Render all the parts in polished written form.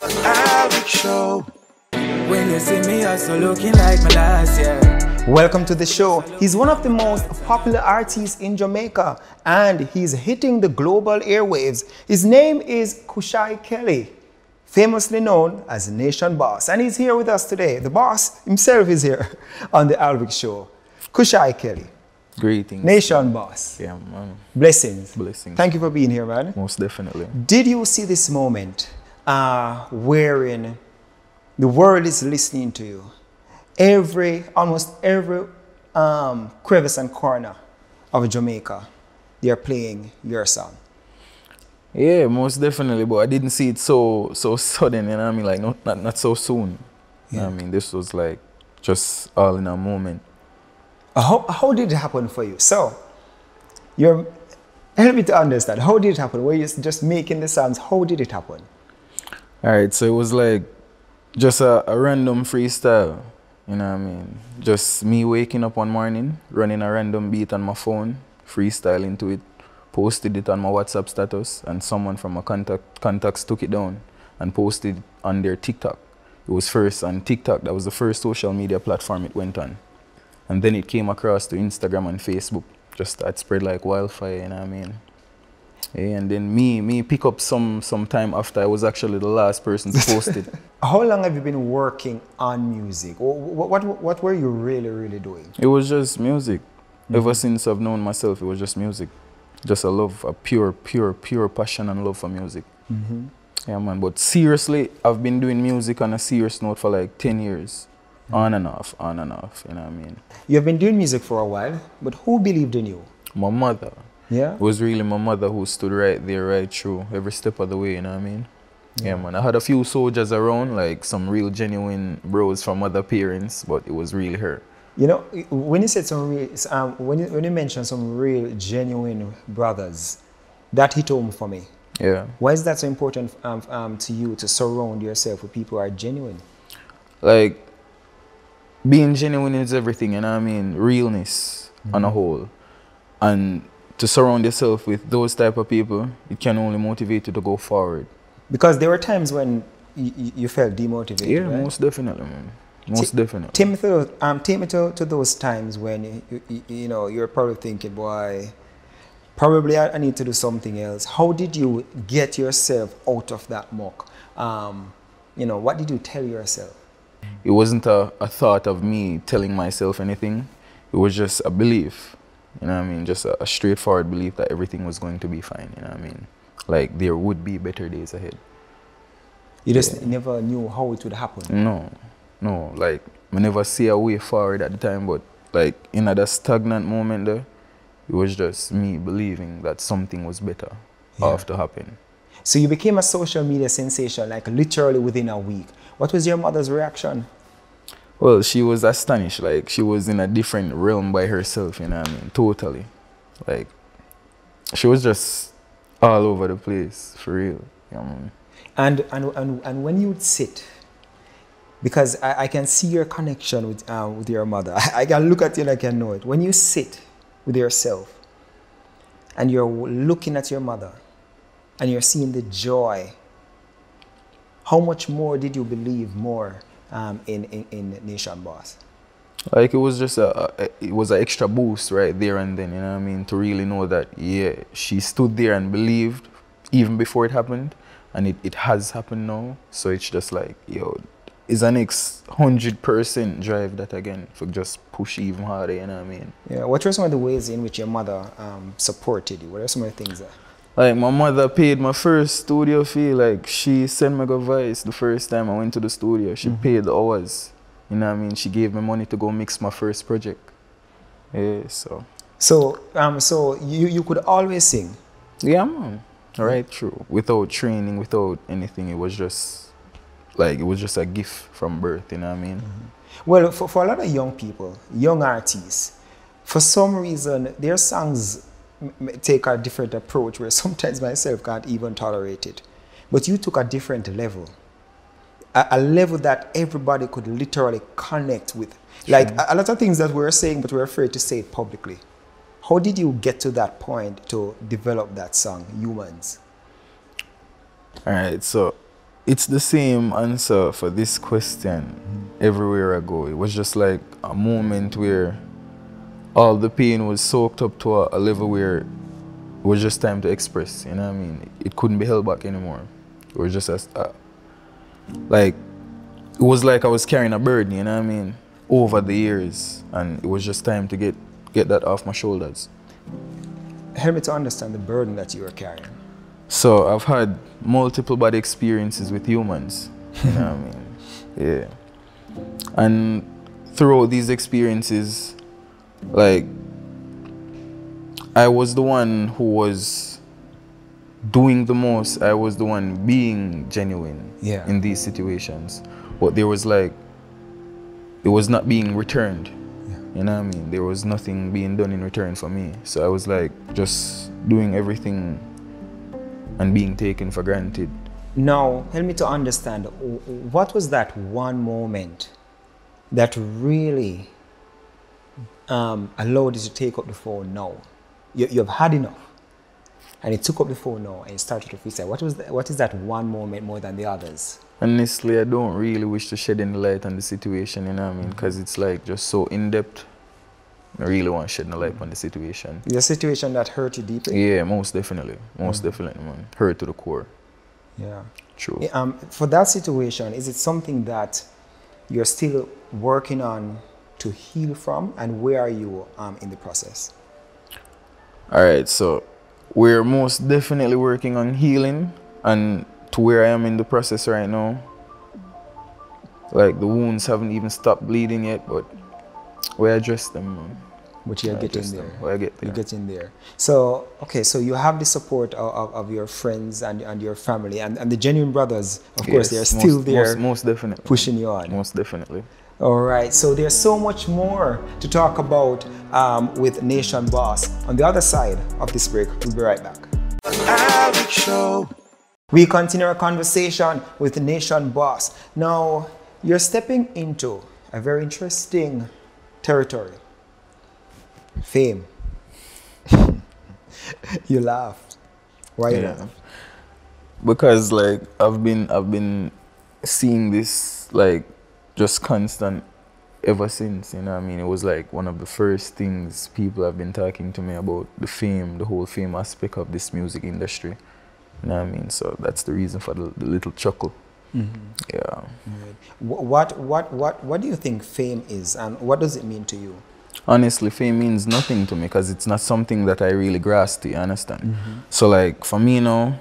Alrick show. When you see me, also looking like my last year. Welcome to the show. He's one of the most popular artists in Jamaica and he's hitting the global airwaves. His name is Kushai Kelly, famously known as Nation Boss, and he's here with us today. The boss himself is here on the Alrick show. Kushai Kelly. Greetings. Nation Boss. Yeah, man. Blessings. Blessings. Thank you for being here, man. Most definitely. Did you see this moment wherein the world is listening to you? Almost every crevice and corner of Jamaica, they are playing your song. Yeah, most definitely. But I didn't see it so sudden, you know what I mean? Like not so soon. You know what I mean? This was like just all in a moment. How did it happen for you? So, help me to understand. How did it happen? Were you just making the songs? How did it happen? All right, so it was like just a random freestyle. You know what I mean? Just me waking up one morning, running a random beat on my phone, freestyling to it, posted it on my WhatsApp status, and someone from my contacts took it down and posted it on their TikTok. It was first on TikTok. That was the first social media platform it went on. And then it came across to Instagram and Facebook. Just that spread like wildfire, you know what I mean? Yeah, and then me pick up some time after I was actually the last person to post it. How long have you been working on music? What were you really doing? It was just music. Ever since I've known myself, it was just music. Just a love, a pure passion and love for music. Yeah, man. But seriously, I've been doing music on a serious note for like 10 years. On and off, you know what I mean? You've been doing music for a while, but who believed in you? My mother. Yeah? It was really my mother who stood right there, right through every step of the way, you know what I mean? Yeah, man. I had a few soldiers around, like some real genuine bros from other parents, but it was really her. You know, when you said some real, when you mentioned some real genuine brothers, that hit home for me. Yeah. Why is that so important to you to surround yourself with people who are genuine? Like, being genuine is everything, you know what I mean? Realness on a whole. And to surround yourself with those type of people, it can only motivate you to go forward. Because there were times when you felt demotivated, yeah, right? most definitely, man. Most definitely. Take me to those times when you know you're probably thinking, boy, probably I need to do something else. How did you get yourself out of that muck? You know, what did you tell yourself? It wasn't a thought of me telling myself anything. It was just a belief. You know what I mean? Just a straightforward belief that everything was going to be fine. You know what I mean? Like there would be better days ahead. You just never knew how it would happen? No. Like I never see a way forward at the time, but like in that stagnant moment there, it was just me believing that something was better off to happen. So you became a social media sensation like literally within a week. What was your mother's reaction? Well, she was astonished. Like she was in a different realm by herself, you know what I mean? Totally. Like she was just all over the place, for real. You know what I mean? And when you would sit, because I can see your connection with your mother. I can look at you and I can know it. When you sit with yourself and you're looking at your mother and you're seeing the joy, how much more did you believe more in Nation Boss? Like it was just it was an extra boost right there and then, you know what I mean? To really know that, yeah, she stood there and believed even before it happened, and it has happened now. So it's just like, yo, it's an 100% drive that again for just push even harder, you know what I mean? Yeah. What were some of the ways in which your mother supported you? What are some of the things that? Like my mother paid my first studio fee. Like she sent me a voice the first time I went to the studio. She paid the hours. You know what I mean? She gave me money to go mix my first project. Yeah, so. So you could always sing? Yeah, man. Right through. Without training, without anything. It was just a gift from birth, you know what I mean? Well, for a lot of young people, young artists, for some reason, their songs take a different approach where sometimes myself can't even tolerate it. But you took a different level. A level that everybody could literally connect with. Like a lot of things that we're saying, but we're afraid to say it publicly. How did you get to that point to develop that song, Humans? All right, so It's the same answer for this question everywhere I go. It was just like a moment where all the pain was soaked up to a level where it was just time to express, you know what I mean? It couldn't be held back anymore. It was just like, it was like I was carrying a burden, you know what I mean, over the years, and it was just time to get that off my shoulders. Help me to understand the burden that you are carrying. So I've had multiple bad experiences with humans, you know what I mean? Yeah. And throughout these experiences, like, I was the one who was doing the most. I was the one being genuine in these situations. But there was like, it was not being returned. You know what I mean? There was nothing being done in return for me. So I was like, just doing everything and being taken for granted. Now, help me to understand, what was that one moment that really allowed you to take up the phone now? You've had enough, and you took up the phone now and you started to freestyle. What is that one moment more than the others? Honestly, I don't really wish to shed any light on the situation, you know what I mean? Because it's like just so in-depth. I really want to shed no light on the situation. Is a situation that hurt you deeply? Yeah, most definitely. Most definitely, man. Hurt to the core. Yeah. True. For that situation, is it something that you're still working on to heal from, and where are you in the process? All right, so we're most definitely working on healing, and to where I am in the process right now, like the wounds haven't even stopped bleeding yet, but we address them, man. But you're getting there. I get there. You're getting there. So, okay, so you have the support of your friends and your family, and the genuine brothers, of course, they're still there. Most definitely. Pushing you on. Most definitely. All right, so there's so much more to talk about with Nation Boss. On the other side of this break, we'll be right back. Alrick Show. We continue our conversation with Nation Boss. Now, you're stepping into a very interesting territory. Fame. You laugh. Why you laugh? Because like I've been seeing this like just constant ever since, you know what I mean? It was like one of the first things people have been talking to me about, the fame, the whole fame aspect of this music industry. You know what I mean? So that's the reason for the little chuckle. Yeah. What do you think fame is, and what does it mean to you? Honestly, fame means nothing to me because it's not something that I really grasp, you understand? So like for me now,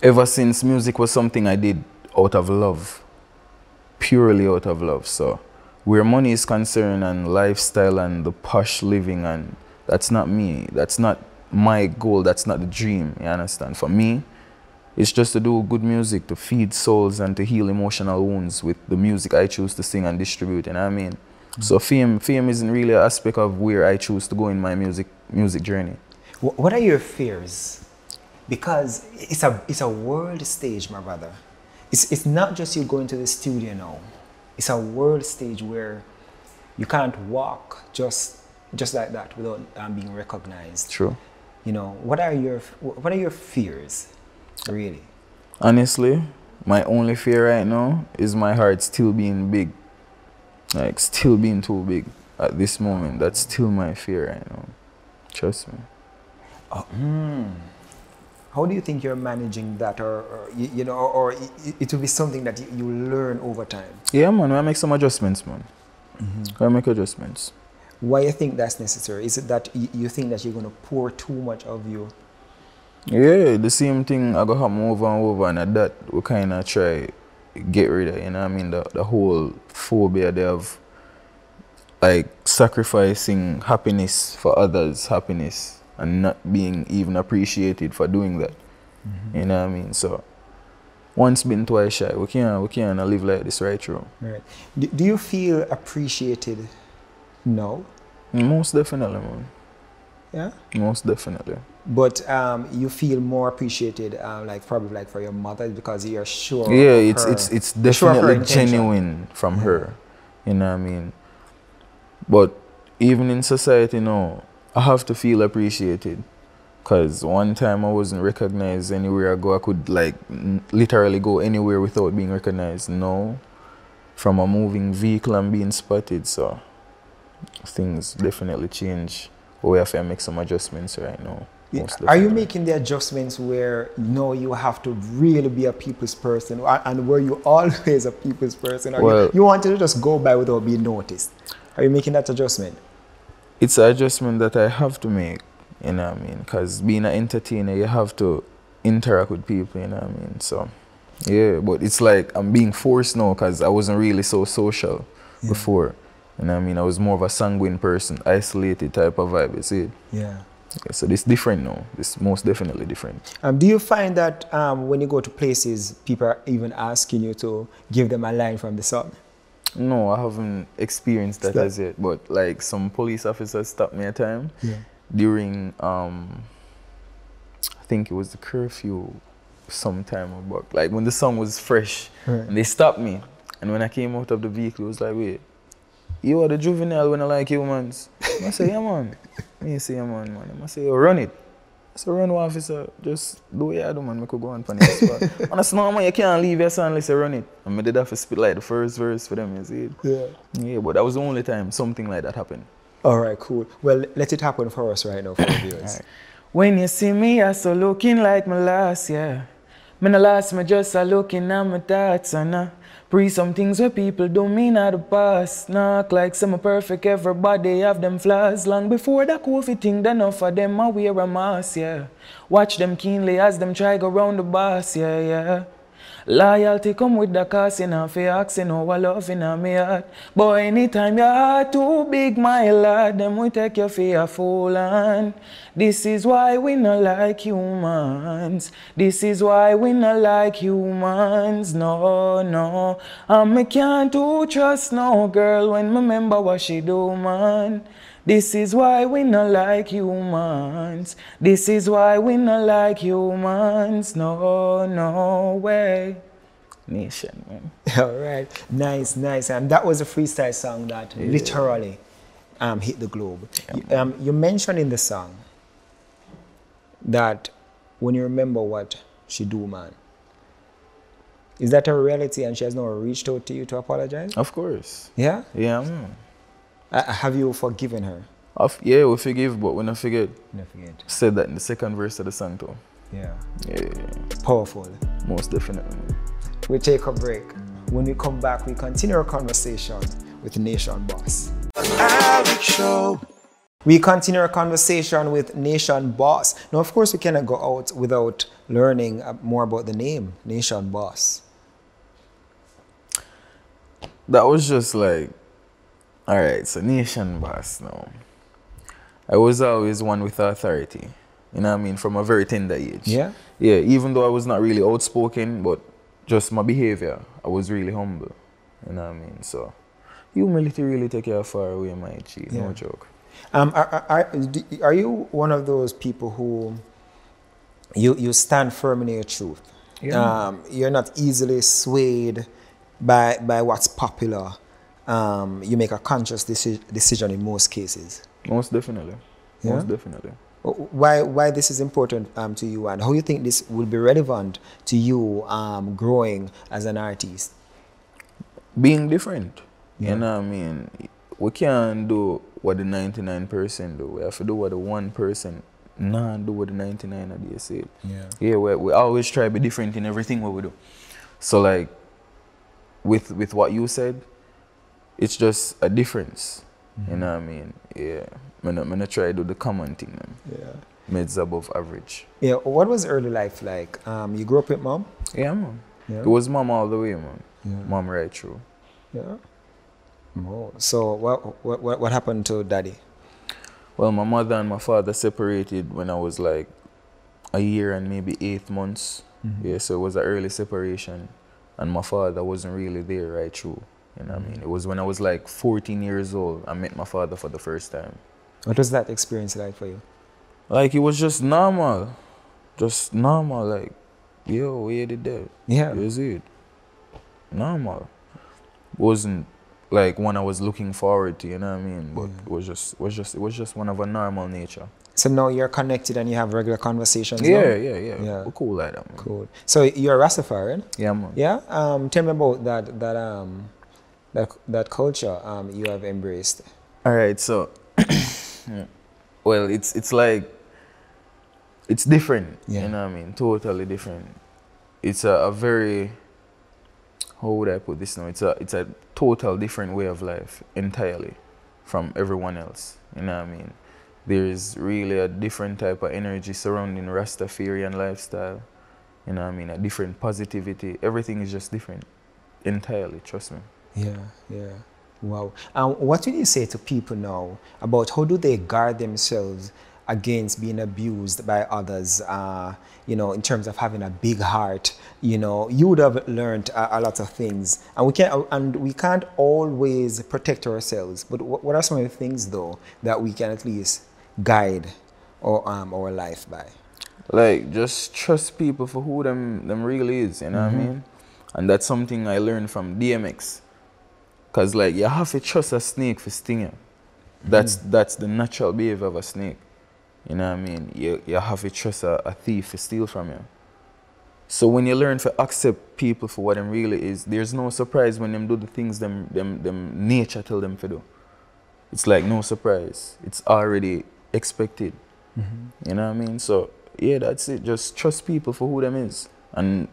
ever since music was something I did out of love, purely out of love. So where money is concerned and lifestyle and the posh living, and that's not me, that's not my goal, that's not the dream, you understand? For me, it's just to do good music, to feed souls and to heal emotional wounds with the music I choose to sing and distribute, you know what I mean? So fame isn't really an aspect of where I choose to go in my music journey. What are your fears? Because it's a world stage, my brother. It's not just you going to the studio now. It's a world stage where you can't walk just like that without being recognized. True. You know, what are your fears, really? Honestly, my only fear right now is my heart still being big. Like, still being too big at this moment. That's still my fear right now. Trust me. How do you think you're managing that, or it will be something that you learn over time? Yeah, man, I make some adjustments, man. I make adjustments. Why you think that's necessary? Is it that you think that you're going to pour too much of you? Yeah, the same thing I go happen over and over, and at that we kind of try get rid of, you know what I mean, the whole phobia they have, like sacrificing happiness for others' happiness and not being even appreciated for doing that. You know what I mean? So once been, twice shy. We can't live like this right through. Right. Do you feel appreciated now? Most definitely, man. Yeah? Most definitely. But you feel more appreciated, probably like for your mother, because you're sure. Yeah, it's definitely sure genuine from her. You know what I mean? But even in society now, I have to feel appreciated. Because one time I wasn't recognized anywhere I go. I could like literally go anywhere without being recognized. No, from a moving vehicle and being spotted. So things definitely change. But we have to make some adjustments right now. Are you making the adjustments where you have to really be a people's person, and were you always a people's person? Or you wanted to just go by without being noticed? Are you making that adjustment? It's an adjustment that I have to make, you know what I mean? Because being an entertainer, you have to interact with people, you know what I mean? So, yeah, but it's like I'm being forced now because I wasn't really so social before. You know what I mean? I was more of a sanguine person, isolated type of vibe, you see? Yeah. So this different now. This most definitely different. Do you find that when you go to places, people are even asking you to give them a line from the song? No, I haven't experienced that as yet. But like some police officers stopped me a time during, I think it was the curfew sometime about, like when the song was fresh. And they stopped me. And when I came out of the vehicle, it was like, wait, you are the juvenile when I like humans. I say, yeah, man. Me say, yeah, man. I say, yo, run it. I say, run, officer. Just do what you do, man. I could go on for this spot. And I said, no, man, you can't leave your son unless you run it. And I did have to spit like the first verse for them, you see it? Yeah. Yeah, but that was the only time something like that happened. All right, cool. Well, let it happen for us right now for the viewers. Right. When you see me, I so looking like my last, yeah. Me no last, me just a looking at my thoughts, and pre some things where people don't mean out the past. Knock like some perfect, everybody have them flaws. Long before that COVID thing, then enough of them I wear a mask, yeah. Watch them keenly as them try go round the boss, yeah, yeah. Loyalty come with the cost, you know, for asking how I love in my heart. But anytime your heart too big, my lord, them we take you for a fool. And this is why we not like humans. This is why we not like humans. No, no. And me can't do trust no girl when me remember what she do, man. This is why we not like humans. This is why we not like humans. No, no way. Nation, man. All right. Nice, nice. And that was a freestyle song that literally hit the globe. You mentioned in the song that when you remember what she do, man. Is that a reality and she has now reached out to you to apologize? Of course. Yeah? Yeah, man. Have you forgiven her? Yeah, we forgive, but we not forget. Never forget. Said that in the second verse of the song too. Yeah. Yeah. Powerful. Most definitely. We take a break. When we come back, we continue our conversation with Nation Boss. Alrick Show. We continue our conversation with Nation Boss. Now, of course, we cannot go out without learning more about the name, Nation Boss. That was just like, all right, so Nation Boss now. I was always one with authority, you know what I mean, from a very tender age. Yeah? Yeah, even though I was not really outspoken, but just my behavior, I was really humble, you know what I mean. So humility really take you far away, my G, no joke. Are you one of those people who you stand firm in your truth? Yeah. You're not easily swayed by what's popular. You make a conscious decision in most cases. Most definitely. Yeah? Most definitely. Why this is important to you, and how you think this will be relevant to you growing as an artist? Being different. You know what I mean? We can't do what the 99% do. We have to do what the 1% not do what the 99 of they say. Yeah. Yeah, we always try to be different in everything what we do. So like with what you said, it's just a difference. You know what I mean? Yeah. I'm not try to do the common thing, man. Yeah. Mids above average. Yeah. What was early life like? You grew up with mom? Yeah, man. Yeah. It was mom all the way, man. Yeah. Mom right through. Yeah. Oh. So what happened to daddy? Well, my mother and my father separated when I was like a year and maybe 8 months. Yeah, so it was an early separation. And my father wasn't really there right through. You know what I mean? It was when I was like 14 years old, I met my father for the first time. What was that experience like for you? Like, it was just normal. Just normal, like, yo, we did that. Yeah. You see it? Normal. Wasn't like one I was looking forward to, you know what I mean? But it was just one of a normal nature. So now you're connected and you have regular conversations now? Yeah. We're cool like that, man. Cool. So you're a Rastafarian? Yeah, man. Yeah? Tell me about that culture you have embraced. All right, so, well, it's like, it's different, Yeah. you know what I mean? Totally different. It's a very, how would I put this now? It's a total different way of life, entirely, from everyone else, you know what I mean? There is really a different type of energy surrounding Rastafarian lifestyle, you know what I mean? A different positivity. Everything is just different, entirely, trust me. Yeah. Wow. What would you say to people now about how do they guard themselves against being abused by others, you know, in terms of having a big heart? You know, you would have learned a lot of things, and we can't always protect ourselves. But what are some of the things, though, that we can at least guide our life by? Like, just trust people for who them really is, you know what I mean? And that's something I learned from DMX. Because, like, you have to trust a snake for stinging. That's the natural behavior of a snake. You know what I mean? You have to trust a thief to steal from you. So when you learn to accept people for what them really is, there's no surprise when them do the things them nature tell them to do. It's like no surprise. It's already expected. You know what I mean? So, yeah, that's it. Just trust people for who them is. And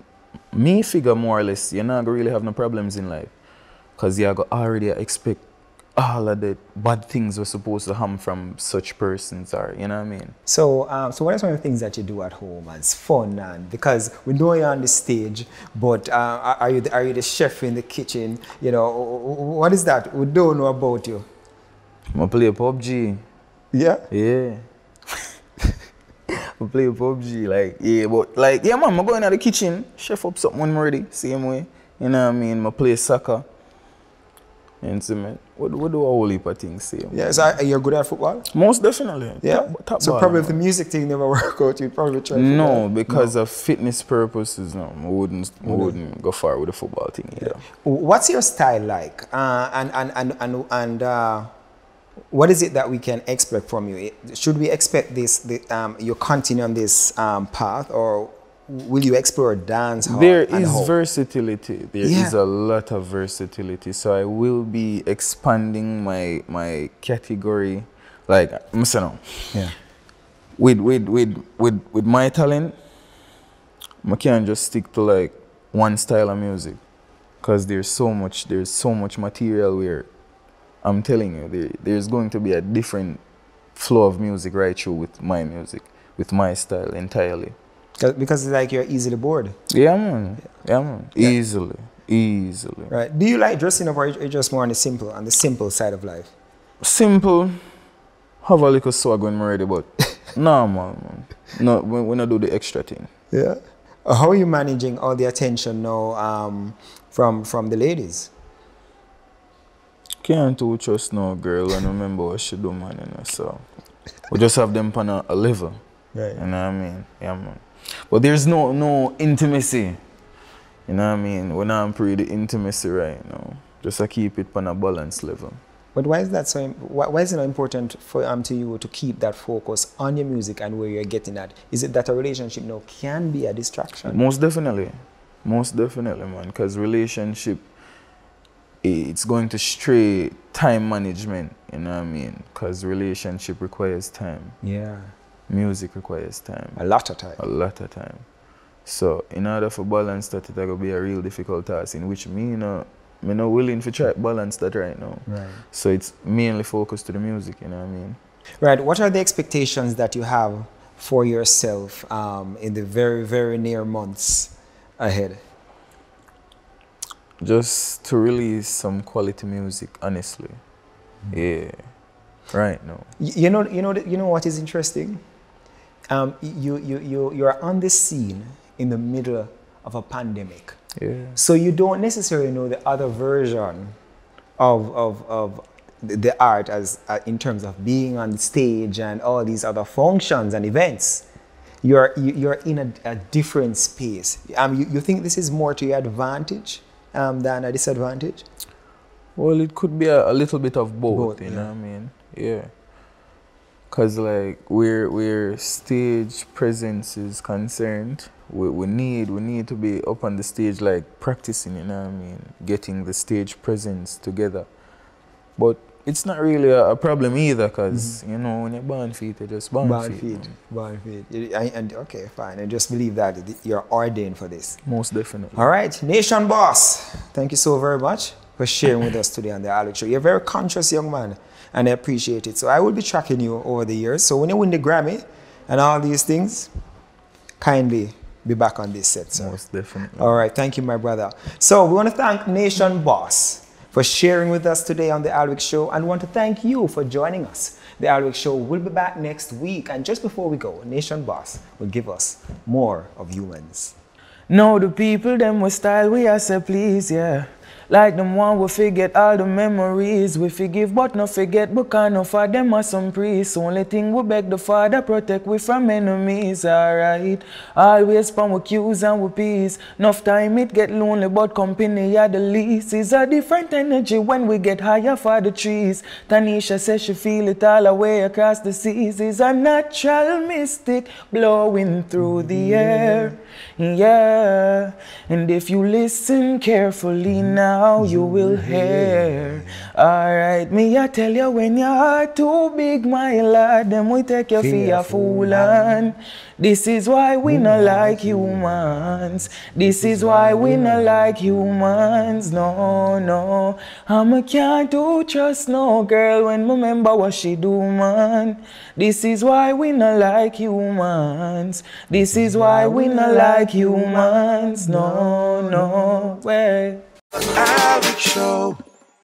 me figure more or less, you're not going to really have no problems in life. Because you already expect all of the bad things we're supposed to harm from such persons, or you know what I mean? So, so what are some of the things that you do at home as fun? And because we know you're on the stage, but are you the chef in the kitchen? You know, what is that? We don't know about you. I play PUBG. Yeah. Yeah. I play PUBG, yeah, man, I go in the kitchen, chef up something when I'm ready, same way. You know what I mean? I play soccer. You see me? What do a whole heap of things say? Yeah, so you're good at football? Most definitely. Yeah? Top So ball, probably man. if the music thing never work out, you'd probably try football. No, because of fitness purposes, no. I wouldn't go far with the football thing either. Yeah. What's your style like? And what is it that we can expect from you? Should we expect you continue on this path, or will you explore dance? There is versatility. There is a lot of versatility. So I will be expanding my category. Like, I'm saying, yeah. With my talent, I can't just stick to like one style of music, because there's so much material where I'm telling you there's going to be a different flow of music right through with my music, with my style entirely. Because it's like you're easily bored. Yeah, man. Yeah. Easily. Right. Do you like dressing up, or are you just more on the simple side of life? Simple. Have a little swag when I'm ready, but no, man. No, when I do the extra thing. Yeah. How are you managing all the attention now from the ladies? Can't too trust no girl and remember what she do, man. You know, so we just have them on a level. Right. You know what I mean? Yeah, man. But there's no intimacy. You know what I mean? We're not pretty intimacy right now. Just keep it on a balanced level. But why is that so? Why is it important for to you to keep that focus on your music and where you're getting at? Is it that a relationship now can be a distraction? Most definitely, man. Because relationship, it's going to stray time management. You know what I mean? Because relationship requires time. Yeah. Music requires time. A lot of time. So in order for balance that, it's going to be a real difficult task, in which I'm not willing to try to balance that right now. Right. So it's mainly focused to the music, you know what I mean? Right. What are the expectations that you have for yourself in the very, very near months ahead? Just to release some quality music, honestly. Yeah. Right now. You know what is interesting? You're on the scene in the middle of a pandemic. Yeah. So you don't necessarily know the other version of the art as in terms of being on stage and all these other functions and events. You're in a different space. You think this is more to your advantage than a disadvantage? Well, it could be a little bit of both, you know what I mean? Yeah. Cause like where stage presence is concerned, we need to be up on the stage like practicing, you know what I mean, getting the stage presence together. But it's not really a problem either, cause you know when you're born feet, you're just born feet. Born feet. And okay, fine. I just believe that you're ordained for this. Most definitely. All right, Nation Boss. Thank you so very much for sharing with us today on the Alrick Show. You're a very conscious young man, and I appreciate it. So I will be tracking you over the years. So when you win the Grammy and all these things, kindly be back on this set, sir. Most definitely. All right, thank you, my brother. So we want to thank Nation Boss for sharing with us today on the Alrick Show, and want to thank you for joining us. The Alrick Show will be back next week, and just before we go, Nation Boss will give us more of Humans. Now the people them with style we are say please, yeah. Like them one we forget all the memories. We forgive but not forget, because no for them are some priests. Only thing we beg the Father protect we from enemies, alright. Always pan with cues and with peace. Enough time it get lonely but company are the least. It's a different energy when we get higher for the trees. Tanisha says she feel it all away across the seas. It's a natural mystic blowing through the air, yeah. And if you listen carefully now, you will hear. Alright, me I tell you, when your heart too big, my lad, them we take you for a fool. And this is why we not like humans. This is why we not like humans. No, no. I can't do trust no girl when remember what she do, man. This is why we not like humans. This is why we not like humans. No, no way. Alrick Show.